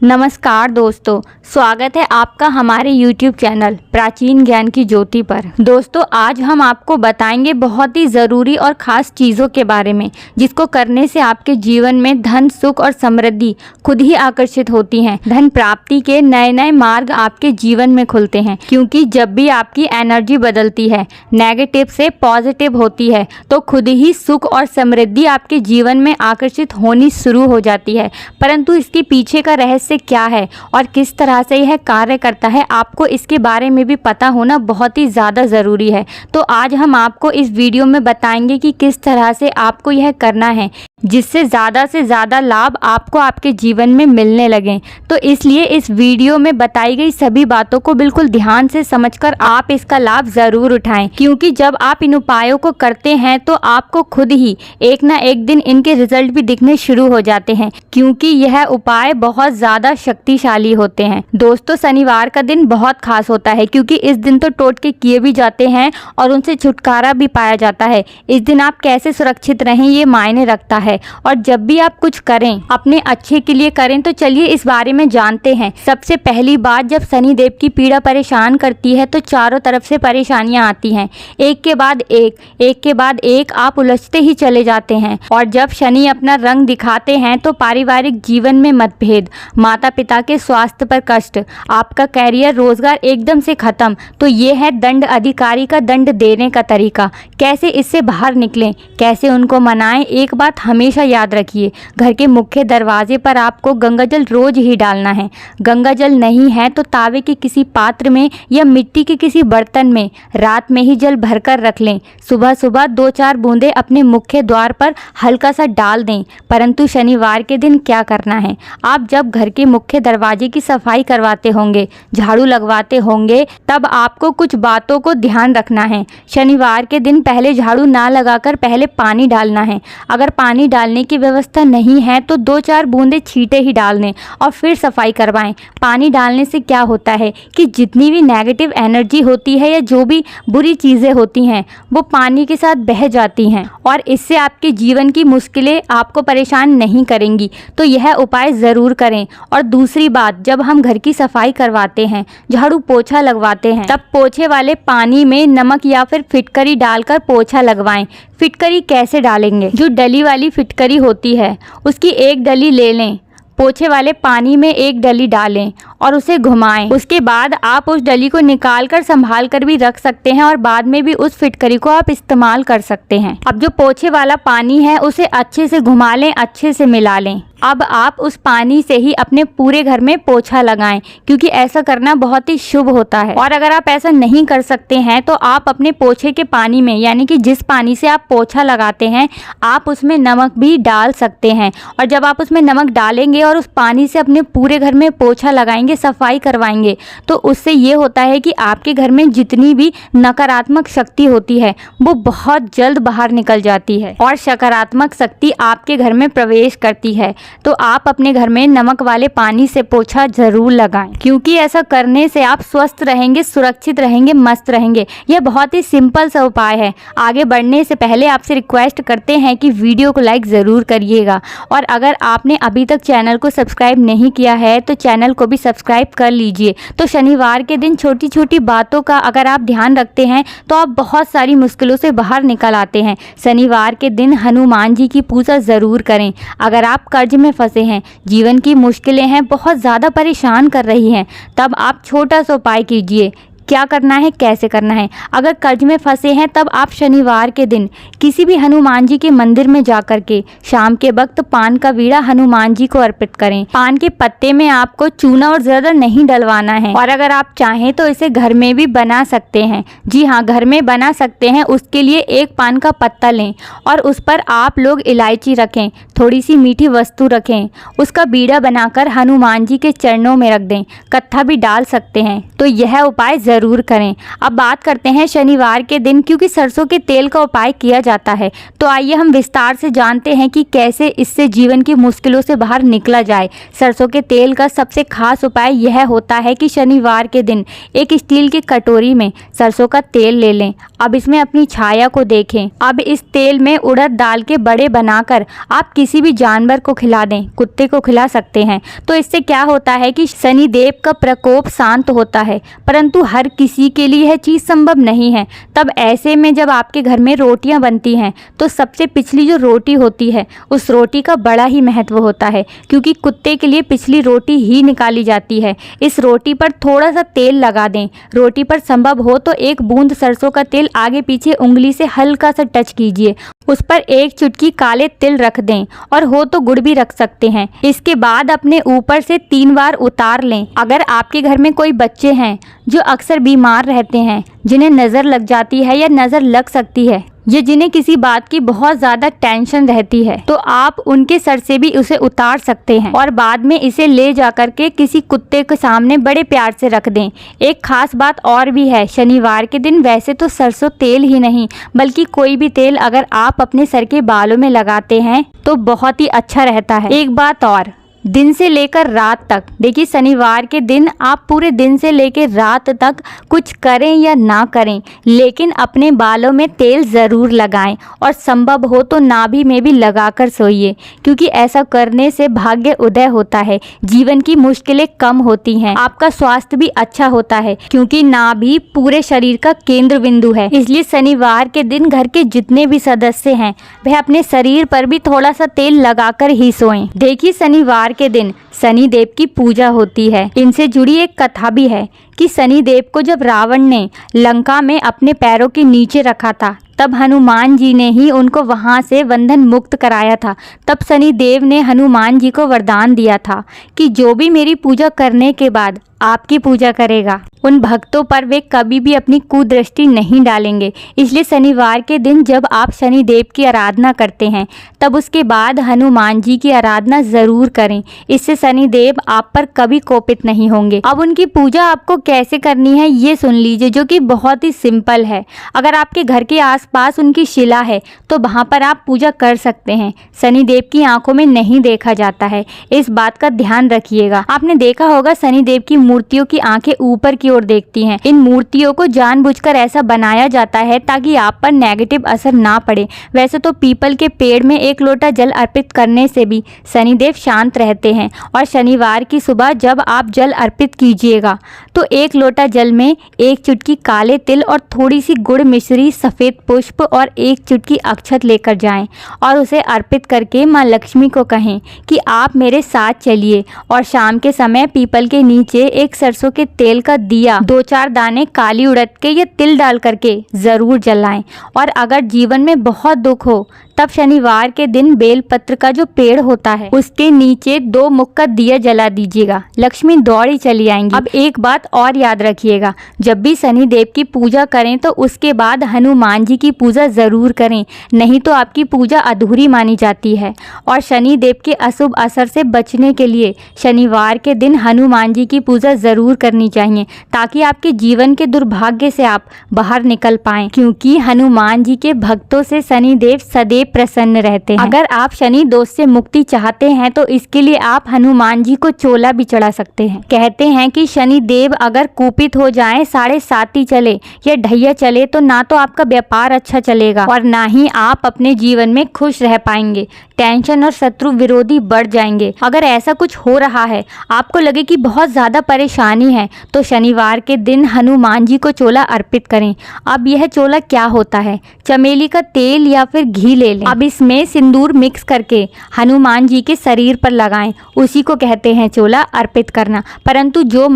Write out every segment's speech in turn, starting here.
नमस्कार दोस्तों, स्वागत है आपका हमारे YouTube चैनल प्राचीन ज्ञान की ज्योति पर। दोस्तों, आज हम आपको बताएंगे बहुत ही ज़रूरी और ख़ास चीज़ों के बारे में जिसको करने से आपके जीवन में धन, सुख और समृद्धि खुद ही आकर्षित होती हैं। धन प्राप्ति के नए नए मार्ग आपके जीवन में खुलते हैं, क्योंकि जब भी आपकी एनर्जी बदलती है, नेगेटिव से पॉजिटिव होती है, तो खुद ही सुख और समृद्धि आपके जीवन में आकर्षित होनी शुरू हो जाती है। परंतु इसके पीछे का रहस्य क्या है और किस तरह से यह कार्य करता है, आपको इसके बारे में भी पता होना बहुत ही ज़्यादा ज़रूरी है। तो आज हम आपको इस वीडियो में बताएंगे कि किस तरह से आपको यह करना है जिससे ज़्यादा से ज़्यादा लाभ आपको आपके जीवन में मिलने लगें। तो इसलिए इस वीडियो में बताई गई सभी बातों को बिल्कुल ध्यान से समझकर आप इसका लाभ ज़रूर उठाएं, क्योंकि जब आप इन उपायों को करते हैं तो आपको खुद ही एक ना एक दिन इनके रिजल्ट भी दिखने शुरू हो जाते हैं, क्योंकि यह उपाय बहुत ज़्यादा शक्तिशाली होते हैं। दोस्तों, शनिवार का दिन बहुत खास होता है, क्योंकि इस दिन तो टोटके किए भी जाते हैं और उनसे छुटकारा भी पाया जाता है। इस दिन आप कैसे सुरक्षित रहें ये मायने रखता है, और जब भी आप कुछ करें अपने अच्छे के लिए करें। तो चलिए इस बारे में जानते हैं। सबसे पहली बात, जब शनि देव की पीड़ा परेशान करती है तो चारों तरफ से परेशानियां आती हैं, एक के बाद एक आप उलझते ही चले जाते हैं। और जब शनि अपना रंग दिखाते हैं तो पारिवारिक जीवन में मतभेद, माता पिता के स्वास्थ्य पर कष्ट, आपका कैरियर रोजगार एकदम से खत्म। तो ये है दंड अधिकारी का दंड देने का तरीका। कैसे इससे बाहर निकलें, कैसे उनको मनाएं, एक बात हमेशा याद रखिए, घर के मुख्य दरवाजे पर आपको गंगाजल रोज ही डालना है। गंगाजल नहीं है तो तावे के किसी पात्र में या मिट्टी के किसी बर्तन में रात में ही जल भरकर रख लें। सुबह सुबह 2-4 बूंदें अपने मुख्य द्वार पर हल्का सा डाल दें। परंतु शनिवार के दिन क्या करना है, आप जब घर के मुख्य दरवाजे की सफाई करवाते होंगे, झाड़ू लगवाते होंगे, तब आपको कुछ बातों को ध्यान रखना है। शनिवार के दिन पहले झाड़ू ना लगाकर पहले पानी डालना है। अगर पानी डालने की व्यवस्था नहीं है तो 2-4 बूंदे छींटे ही डाल दें और फिर सफाई करवाएं। पानी डालने से क्या होता है कि जितनी भी नेगेटिव एनर्जी होती है या जो भी बुरी चीज़ें होती हैं वो पानी के साथ बह जाती हैं, और इससे आपके जीवन की मुश्किलें आपको परेशान नहीं करेंगी। तो यह उपाय ज़रूर करें। और दूसरी बात, जब हम घर की सफाई करवाते हैं, झाड़ू पोछा लगवाते हैं, तब पोछे वाले पानी में नमक या फिर फिटकरी डालकर पोछा लगवाएं। फिटकरी कैसे डालेंगे, जो डली वाली फिटकरी होती है उसकी एक डली ले लें, पोछे वाले पानी में एक डली डालें और उसे घुमाएं। उसके बाद आप उस डली को निकाल कर संभाल कर भी रख सकते हैं और बाद में भी उस फिटकरी को आप इस्तेमाल कर सकते हैं। अब जो पोछे वाला पानी है उसे अच्छे से घुमा लें, अच्छे से मिला लें। अब आप उस पानी से ही अपने पूरे घर में पोछा लगाएं, क्योंकि ऐसा करना बहुत ही शुभ होता है। और अगर आप ऐसा नहीं कर सकते हैं तो आप अपने पोछे के पानी में, यानी कि जिस पानी से आप पोछा लगाते हैं, आप उसमें नमक भी डाल सकते हैं। और जब आप उसमें नमक डालेंगे और उस पानी से अपने पूरे घर में पोछा लगाएंगे, सफाई करवाएंगे, तो उससे ये होता है कि आपके घर में जितनी भी नकारात्मक शक्ति होती है वो बहुत जल्द बाहर निकल जाती है और सकारात्मक शक्ति आपके घर में प्रवेश करती है। तो आप अपने घर में नमक वाले पानी से पोछा जरूर लगाएं, क्योंकि ऐसा करने से आप स्वस्थ रहेंगे, सुरक्षित रहेंगे, मस्त रहेंगे। यह बहुत ही सिंपल सा उपाय है। आगे बढ़ने से पहले आपसे रिक्वेस्ट करते हैं कि वीडियो को लाइक ज़रूर करिएगा, और अगर आपने अभी तक चैनल को सब्सक्राइब नहीं किया है तो चैनल को भी सब्सक्राइब कर लीजिए। तो शनिवार के दिन छोटी छोटी बातों का अगर आप ध्यान रखते हैं तो आप बहुत सारी मुश्किलों से बाहर निकल आते हैं। शनिवार के दिन हनुमान जी की पूजा ज़रूर करें। अगर आप कर्ज में फंसे हैं, जीवन की मुश्किलें हैं, बहुत ज़्यादा परेशान कर रही हैं, तब आप छोटा सा उपाय कीजिए। क्या करना है, कैसे करना है। अगर कर्ज में फंसे हैं तब आप शनिवार के दिन किसी भी हनुमान जी के मंदिर में जाकर के शाम के वक्त पान का वीड़ा हनुमान जी को अर्पित करें। पान के पत्ते में आपको चूना और ज़्यादा नहीं डलवाना है, और अगर आप चाहें तो इसे घर में भी बना सकते हैं। जी हाँ, घर में बना सकते हैं। उसके लिए एक पान का पत्ता लें और उस पर आप लोग इलायची रखें, थोड़ी सी मीठी वस्तु रखें, उसका बीड़ा बनाकर हनुमान जी के चरणों में रख दें। कत्था भी डाल सकते हैं। तो यह उपाय ज़रूर करें। अब बात करते हैं शनिवार के दिन, क्योंकि सरसों के तेल का उपाय किया जाता है, तो आइए हम विस्तार से जानते हैं कि कैसे इससे जीवन की मुश्किलों से बाहर निकला जाए। सरसों के तेल का सबसे खास उपाय यह होता है कि शनिवार के दिन एक स्टील की कटोरी में सरसों का तेल ले लें। अब इसमें अपनी छाया को देखें। अब इस तेल में उड़द दाल के बड़े बनाकर आप किसी भी जानवर को खिला दें, कुत्ते को खिला सकते हैं। तो इससे क्या होता है कि शनिदेव का प्रकोप शांत होता है, परंतु हर किसी के लिए यह चीज़ संभव नहीं है। तब ऐसे में जब आपके घर में रोटियां बनती हैं तो सबसे पिछली जो रोटी होती है उस रोटी का बड़ा ही महत्व होता है, क्योंकि कुत्ते के लिए पिछली रोटी ही निकाली जाती है। इस रोटी पर थोड़ा सा तेल लगा दें। रोटी पर संभव हो तो एक बूंद सरसों का तेल आगे पीछे उंगली से हल्का सा टच कीजिए। उस पर एक चुटकी काले तिल रख दें, और हो तो गुड़ भी रख सकते हैं। इसके बाद अपने ऊपर से 3 बार उतार लें। अगर आपके घर में कोई बच्चे हैं जो अक्सर बीमार रहते हैं, जिन्हें नज़र लग जाती है या नज़र लग सकती है, या जिन्हें किसी बात की बहुत ज़्यादा टेंशन रहती है, तो आप उनके सर से भी उसे उतार सकते हैं और बाद में इसे ले जाकर के किसी कुत्ते के सामने बड़े प्यार से रख दें। एक खास बात और भी है, शनिवार के दिन वैसे तो सरसों तेल ही नहीं बल्कि कोई भी तेल अगर आप अपने सर के बालों में लगाते हैं तो बहुत ही अच्छा रहता है। एक बात और, दिन से लेकर रात तक, देखिए शनिवार के दिन आप पूरे दिन से लेकर रात तक कुछ करें या ना करें, लेकिन अपने बालों में तेल ज़रूर लगाएं और संभव हो तो नाभि में भी लगाकर सोइए, क्योंकि ऐसा करने से भाग्य उदय होता है, जीवन की मुश्किलें कम होती हैं, आपका स्वास्थ्य भी अच्छा होता है, क्योंकि नाभि पूरे शरीर का केंद्र बिंदु है। इसलिए शनिवार के दिन घर के जितने भी सदस्य हैं वह अपने शरीर पर भी थोड़ा सा तेल लगाकर ही सोएं। देखिए शनिवार के दिन शनिदेव की पूजा होती है। इनसे जुड़ी एक कथा भी है कि शनिदेव को जब रावण ने लंका में अपने पैरों के नीचे रखा था, तब हनुमान जी ने ही उनको वहां से बंधन मुक्त कराया था। तब शनिदेव ने हनुमान जी को वरदान दिया था कि जो भी मेरी पूजा करने के बाद आपकी पूजा करेगा, उन भक्तों पर वे कभी भी अपनी कुदृष्टि नहीं डालेंगे। इसलिए शनिवार के दिन जब आप शनिदेव की आराधना करते हैं तब उसके बाद हनुमान जी की आराधना ज़रूर करें। इससे शनिदेव आप पर कभी कोपित नहीं होंगे। अब उनकी पूजा आपको कैसे करनी है ये सुन लीजिए, जो कि बहुत ही सिंपल है। अगर आपके घर के आसपास उनकी शिला है तो वहाँ पर आप पूजा कर सकते हैं। शनिदेव की आंखों में नहीं देखा जाता है, इस बात का ध्यान रखिएगा। आपने देखा होगा शनिदेव की मूर्तियों की आंखें ऊपर की ओर देखती हैं। इन मूर्तियों को जानबूझकर ऐसा बनाया जाता है ताकि आप पर नेगेटिव असर ना पड़े। वैसे तो पीपल के पेड़ में 1 लोटा जल अर्पित करने से भी शनिदेव शांत रहते हैं, और शनिवार की सुबह जब आप जल अर्पित कीजिएगा तो 1 लोटा जल में 1 चुटकी काले तिल और थोड़ी सी गुड़ मिश्री, सफ़ेद पुष्प और 1 चुटकी अक्षत लेकर जाएं और उसे अर्पित करके माँ लक्ष्मी को कहें कि आप मेरे साथ चलिए, और शाम के समय पीपल के नीचे एक सरसों के तेल का दिया 2-4 दाने काली उड़द के या तिल डाल करके ज़रूर जलाएं। और अगर जीवन में बहुत दुख हो तब शनिवार के दिन बेलपत्र का जो पेड़ होता है उसके नीचे 2 मुख का दिया जला दीजिएगा, लक्ष्मी दौड़ी चली आएंगी। अब एक बात और याद रखिएगा, जब भी शनिदेव की पूजा करें तो उसके बाद हनुमान जी की पूजा ज़रूर करें, नहीं तो आपकी पूजा अधूरी मानी जाती है। और शनिदेव के अशुभ असर से बचने के लिए शनिवार के दिन हनुमान जी की पूजा ज़रूर करनी चाहिए, ताकि आपके जीवन के दुर्भाग्य से आप बाहर निकल पाएं, क्योंकि हनुमान जी के भक्तों से शनिदेव सदैव प्रसन्न रहते हैं। अगर आप शनि दोष से मुक्ति चाहते हैं तो इसके लिए आप हनुमान जी को चोला भी चढ़ा सकते हैं। कहते हैं कि शनि देव अगर कुपित हो जाएं, 7.5 चले या ढैया चले तो ना तो आपका व्यापार अच्छा चलेगा और ना ही आप अपने जीवन में खुश रह पाएंगे। टेंशन और शत्रु विरोधी बढ़ जाएंगे। अगर ऐसा कुछ हो रहा है, आपको लगे कि बहुत ज़्यादा परेशानी है, तो शनिवार के दिन हनुमान जी को चोला अर्पित करें। अब यह चोला क्या होता है, चमेली का तेल या फिर घी ले लें। अब इसमें सिंदूर मिक्स करके हनुमान जी के शरीर पर लगाएं, उसी को कहते हैं चोला अर्पित करना। परंतु जो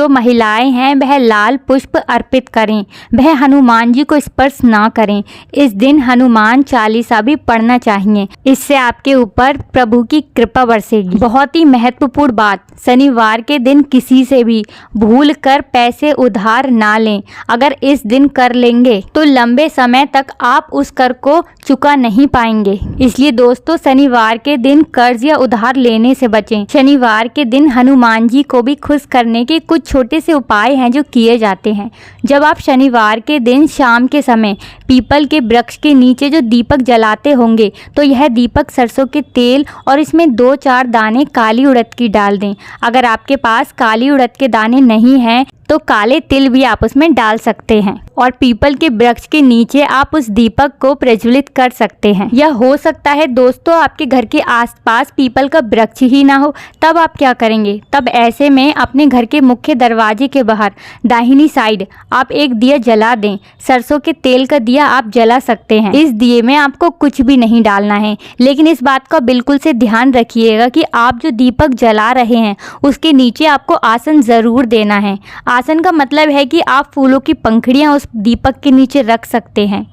महिलाएं हैं वह लाल पुष्प अर्पित करें, वह हनुमान जी को स्पर्श ना करें। इस दिन हनुमान चालीसा भी पढ़ना चाहिए। इससे आपके ऊपर प्रभु की कृपा बरसेगी। बहुत ही महत्वपूर्ण बात, शनिवार के दिन किसी से भी भूल कर पैसे उधार ना लें। अगर इस दिन कर लेंगे तो लंबे समय तक आप उस कर को चुका नहीं पाएंगे। इसलिए दोस्तों, शनिवार के दिन कर्ज या उधार लेने से बचें। शनिवार के दिन हनुमान जी को भी खुश करने के कुछ छोटे से उपाय हैं जो किए जाते हैं। जब आप शनिवार के दिन शाम के समय पीपल के वृक्ष के नीचे जो दीपक जलाते होंगे तो यह दीपक सरसों के तेल और इसमें 2-4 दाने काली उड़द की डाल दें। अगर आपके पास काली उड़द के दाने नहीं हैं तो काले तिल भी आप उसमें डाल सकते हैं और पीपल के वृक्ष के नीचे आप उस दीपक को प्रज्वलित कर सकते हैं। यह हो सकता है दोस्तों आपके घर के आसपास पीपल का वृक्ष ही ना हो, तब आप क्या करेंगे? तब ऐसे में अपने घर के मुख्य दरवाजे के बाहर दाहिनी साइड आप एक दिया जला दें। सरसों के तेल का दिया आप जला सकते हैं। इस दिए में आपको कुछ भी नहीं डालना है, लेकिन इस बात का बिल्कुल से ध्यान रखिएगा कि आप जो दीपक जला रहे हैं उसके नीचे आपको आसन जरूर देना है। आसन का मतलब है कि आप फूलों की पंखुड़ियां उस दीपक के नीचे रख सकते हैं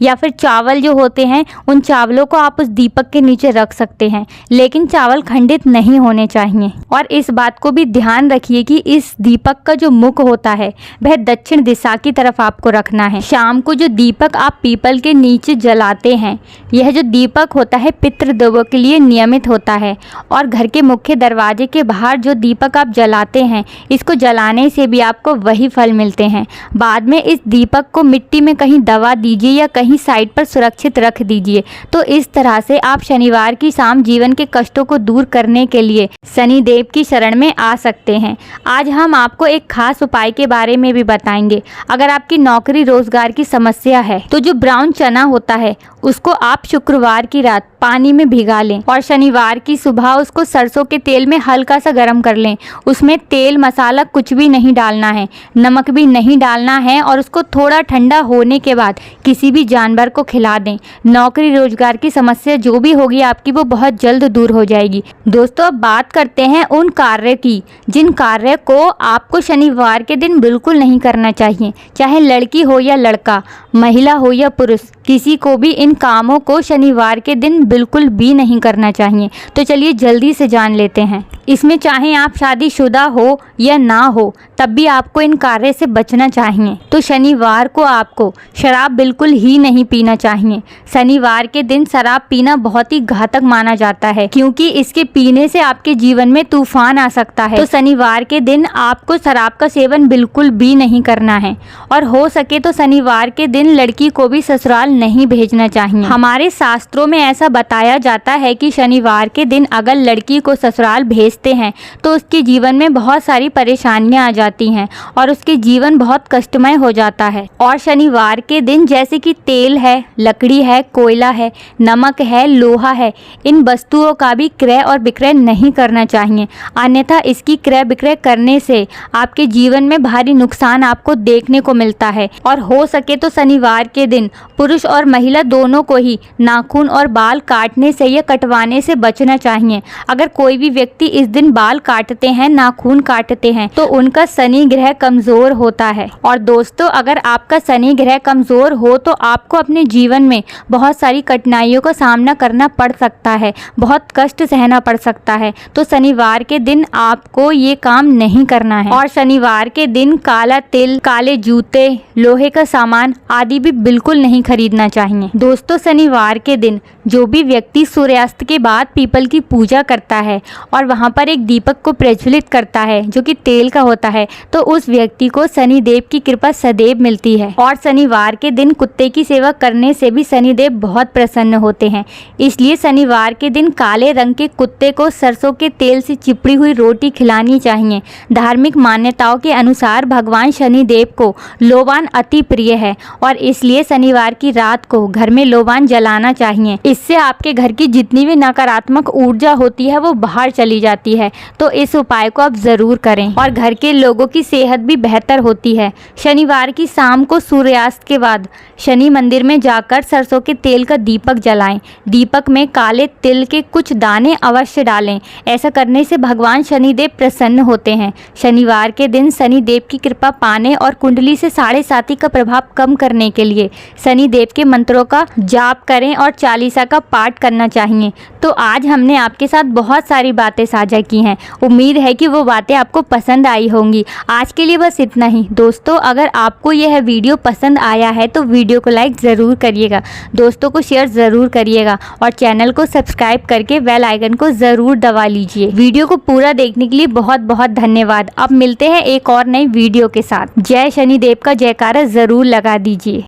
या फिर चावल जो होते हैं उन चावलों को आप उस दीपक के नीचे रख सकते हैं, लेकिन चावल खंडित नहीं होने चाहिए। और इस बात को भी ध्यान रखिए कि इस दीपक का जो मुख होता है वह दक्षिण दिशा की तरफ आपको रखना है। शाम को जो दीपक आप पीपल के नीचे जलाते हैं, यह जो दीपक होता है पितृदेवों के लिए नियमित होता है। और घर के मुख्य दरवाजे के बाहर जो दीपक आप जलाते हैं, इसको जलाने से भी आपको वही फल मिलते हैं। बाद में इस दीपक को मिट्टी में कहीं दबा दीजिए या कहीं साइड पर सुरक्षित रख दीजिए। तो इस तरह से आप शनिवार की शाम जीवन के कष्टों को दूर करने के लिए शनि देव की शरण में आ सकते हैं। आज हम आपको एक खास उपाय के बारे में भी बताएंगे। अगर आपकी नौकरी रोजगार की समस्या है तो जो ब्राउन चना होता है उसको आप शुक्रवार की रात पानी में भिगा लें और शनिवार की सुबह उसको सरसों के तेल में हल्का सा गर्म कर लें। उसमें तेल मसाला कुछ भी नहीं डालना है, नमक भी नहीं डालना है और उसको थोड़ा ठंडा होने के बाद किसी भी जानवर को खिला दें। नौकरी रोजगार की समस्या जो भी होगी आपकी वो बहुत जल्द दूर हो जाएगी। दोस्तों, अब बात करते हैं उन कार्य की जिन कार्य को आपको शनिवार के दिन बिल्कुल नहीं करना चाहिए। चाहे लड़की हो या लड़का, महिला हो या पुरुष, किसी को भी इन कामों को शनिवार के दिन बिल्कुल भी नहीं करना चाहिए। तो चलिए जल्दी से जान लेते हैं। इसमें चाहे आप शादीशुदा हो या ना हो, तब भी आपको इन कार्य से बचना चाहिए। तो शनिवार को आपको शराब बिल्कुल ही नहीं पीना चाहिए। शनिवार के दिन शराब पीना बहुत ही घातक माना जाता है, क्योंकि इसके पीने से आपके जीवन में तूफान आ सकता है। तो शनिवार के दिन आपको शराब का सेवन बिल्कुल भी नहीं करना है और हो सके तो शनिवार के दिन लड़की को भी ससुराल नहीं भेजना चाहिए। हमारे शास्त्रों में ऐसा बताया जाता है कि शनिवार के दिन अगर लड़की को ससुराल भेजते हैं तो उसके जीवन में बहुत सारी परेशानियां आ जाती हैं और उसके जीवन बहुत कष्टमय हो जाता है। और शनिवार के दिन जैसे कि तेल है, लकड़ी है, कोयला है, नमक है, लोहा है, इन वस्तुओं का भी क्रय और विक्रय नहीं करना चाहिए। अन्यथा इसकी क्रय विक्रय करने से आपके जीवन में भारी नुकसान आपको देखने को मिलता है। और हो सके तो शनिवार के दिन पुरुष और महिला दोनों को ही नाखून और बाल काटने से या कटवाने से बचना चाहिए। अगर कोई भी व्यक्ति इस दिन बाल काटते हैं, नाखून काटते हैं, तो उनका शनि ग्रह कमजोर होता है। और दोस्तों, अगर आपका शनि ग्रह कमजोर हो तो आपको अपने जीवन में बहुत सारी कठिनाइयों का सामना करना पड़ सकता है, बहुत कष्ट सहना पड़ सकता है। तो शनिवार के दिन आपको ये काम नहीं करना है। और शनिवार के दिन काला तिल, काले जूते, लोहे का सामान आदि भी बिल्कुल नहीं खरीदना चाहिए। दोस्तों, शनिवार के दिन जो भी व्यक्ति सूर्यास्त के बाद पीपल की पूजा करता है और वहाँ पर एक दीपक को प्रज्वलित करता है जो कि तेल का होता है, तो उस व्यक्ति को शनि देव की कृपा सदैव मिलती है। और शनिवार के दिन कुत्ते की सेवा करने से भी शनि देव बहुत प्रसन्न होते हैं। इसलिए शनिवार के दिन काले रंग के कुत्ते को सरसों के तेल से चिपड़ी हुई रोटी खिलानी चाहिए। धार्मिक मान्यताओं के अनुसार भगवान शनि देव को लोबान अति प्रिय है और इसलिए शनिवार की रात को घर में लोबान जलाना चाहिए। इससे आपके घर की जितनी भी नकारात्मक ऊर्जा होती है वो बाहर चली जाती है। तो इस उपाय को आप जरूर करें और घर के लोगों की सेहत भी बेहतर होती है। शनिवार की शाम को सूर्यास्त के बाद शनि मंदिर में जाकर सरसों के तेल का दीपक जलाएं। दीपक में काले तिल के कुछ दाने अवश्य डालें। ऐसा करने से भगवान शनिदेव प्रसन्न होते हैं। शनिवार के दिन शनिदेव की कृपा पाने और कुंडली से 7.5 का प्रभाव कम करने के लिए शनिदेव के मंत्रों का जाप करें और 40 का पाठ करना चाहिए। तो आज हमने आपके साथ बहुत सारी बातें साझा की हैं। उम्मीद है कि वो बातें आपको पसंद आई होंगी। आज के लिए बस इतना ही। दोस्तों, अगर आपको यह वीडियो पसंद आया है तो वीडियो को लाइक ज़रूर करिएगा, दोस्तों को शेयर ज़रूर करिएगा और चैनल को सब्सक्राइब करके बेल आइकन को ज़रूर दबा लीजिए। वीडियो को पूरा देखने के लिए बहुत बहुत धन्यवाद। अब मिलते हैं एक और नई वीडियो के साथ। जय शनिदेव का जयकारा ज़रूर लगा दीजिए।